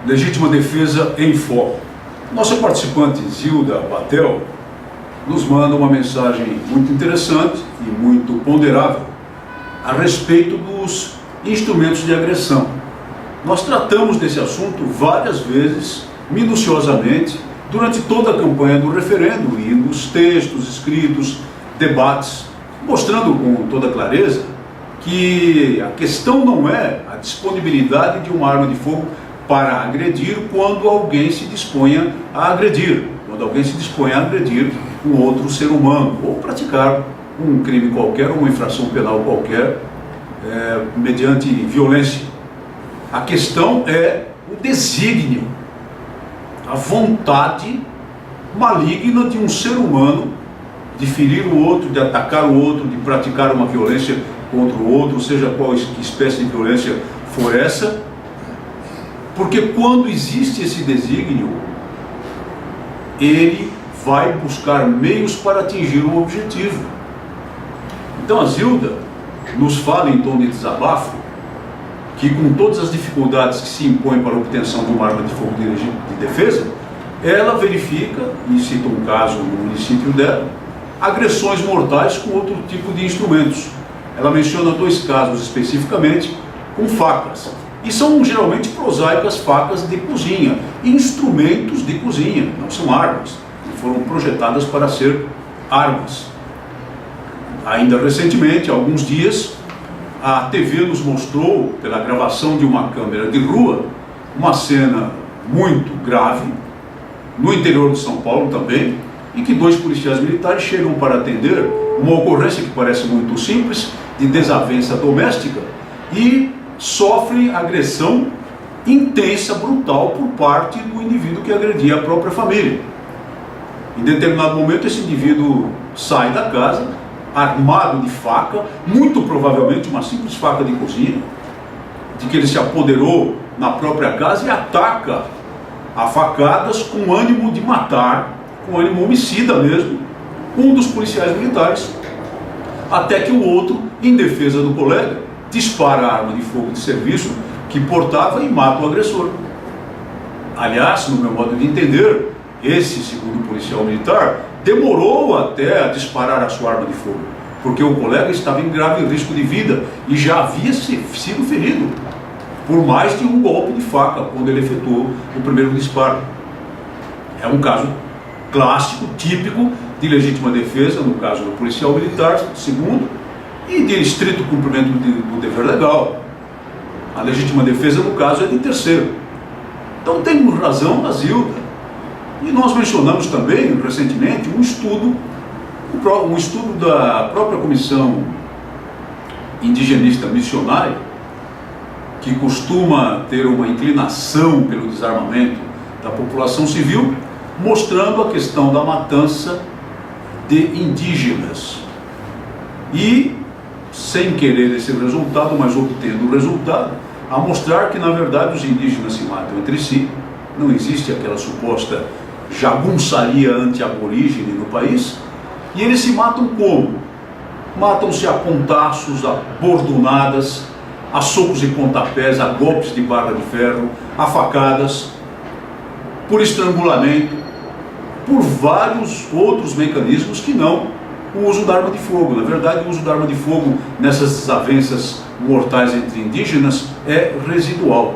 Legítima defesa em foco. Nossa participante Zilda Batel nos manda uma mensagem muito interessante e muito ponderável a respeito dos instrumentos de agressão. Nós tratamos desse assunto várias vezes, minuciosamente, durante toda a campanha do referendo e nos textos escritos, debates, mostrando com toda clareza que a questão não é a disponibilidade de uma arma de fogo para agredir quando alguém se disponha a agredir, quando alguém se dispõe a agredir um outro ser humano, ou praticar um crime qualquer, uma infração penal qualquer, mediante violência. A questão é o desígnio, a vontade maligna de um ser humano de ferir o outro, de atacar o outro, de praticar uma violência contra o outro, seja qual espécie de violência for essa, porque quando existe esse desígnio, ele vai buscar meios para atingir o objetivo. Então a Zilda nos fala em tom de desabafo que, com todas as dificuldades que se impõem para a obtenção de uma arma de fogo de defesa, ela verifica, e cita um caso no município dela, agressões mortais com outro tipo de instrumentos. Ela menciona 2 casos especificamente com facas, e são geralmente prosaicas facas de cozinha, instrumentos de cozinha, não são armas, que foram projetadas para ser armas. Ainda recentemente, há alguns dias, a TV nos mostrou, pela gravação de uma câmera de rua, uma cena muito grave, no interior de São Paulo também, em que 2 policiais militares chegam para atender uma ocorrência que parece muito simples, de desavença doméstica, e sofrem agressão intensa, brutal, por parte do indivíduo que agredia a própria família. Em determinado momento, esse indivíduo sai da casa, armado de faca, muito provavelmente uma simples faca de cozinha, de que ele se apoderou na própria casa e ataca a facadas com ânimo de matar, com ânimo homicida mesmo, um dos policiais militares, até que o outro, em defesa do colega, dispara a arma de fogo de serviço que portava e mata o agressor. Aliás, no meu modo de entender, esse segundo policial militar demorou até a disparar a sua arma de fogo, porque o colega estava em grave risco de vida e já havia sido ferido por mais de um golpe de faca quando ele efetuou o primeiro disparo. É um caso clássico, típico de legítima defesa, no caso do policial militar, segundo, e de estrito cumprimento do dever legal. A legítima defesa, no caso, é de terceiro. Então temos razão a Zilda. E nós mencionamos também, recentemente, um estudo da própria Comissão Indigenista Missionária, que costuma ter uma inclinação pelo desarmamento da população civil, mostrando a questão da matança de indígenas. E, sem querer esse resultado, mas obtendo o resultado, a mostrar que, na verdade, os indígenas se matam entre si. Não existe aquela suposta jagunçaria anti-aborígene no país. E eles se matam como? Matam-se a pontaços, a bordonadas, a socos e pontapés, a golpes de barra de ferro, a facadas, por estrangulamento, por vários outros mecanismos que não o uso da arma de fogo. Na verdade, o uso da arma de fogo nessas desavenças mortais entre indígenas é residual.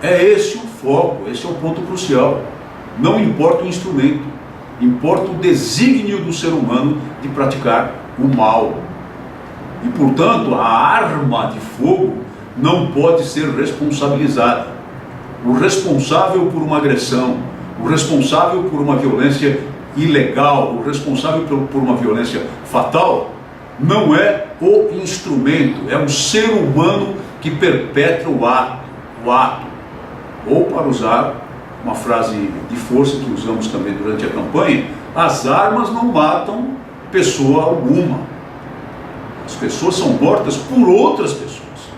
É esse o foco, esse é o ponto crucial. Não importa o instrumento, importa o desígnio do ser humano de praticar o mal. E, portanto, a arma de fogo não pode ser responsabilizada. O responsável por uma agressão, o responsável por uma violência ilegal, o responsável por uma violência fatal, não é o instrumento, é o ser humano que perpetra o ato. Ou, para usar uma frase de força que usamos também durante a campanha, as armas não matam pessoa alguma. As pessoas são mortas por outras pessoas,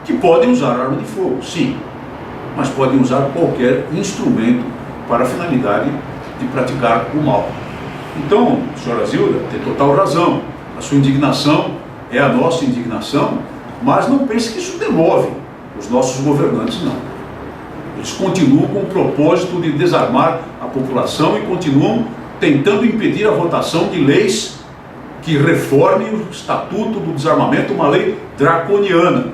que podem usar arma de fogo, sim, mas podem usar qualquer instrumento para a finalidade de praticar o mal. Então, senhora Zilda tem total razão. A sua indignação é a nossa indignação, mas não pense que isso demove os nossos governantes, não. Eles continuam com o propósito de desarmar a população e continuam tentando impedir a votação de leis que reformem o Estatuto do Desarmamento, uma lei draconiana.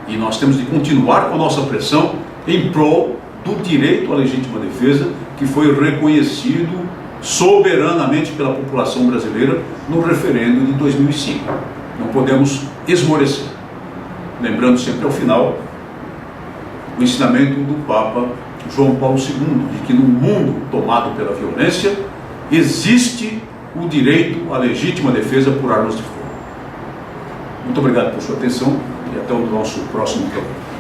E nós temos de continuar com a nossa pressão em prol do direito à legítima defesa, que foi reconhecido soberanamente pela população brasileira no referendo de 2005. Não podemos esmorecer. Lembrando sempre ao final o ensinamento do Papa João Paulo II, de que no mundo tomado pela violência existe o direito à legítima defesa por armas de fogo. Muito obrigado por sua atenção e até o nosso próximo programa.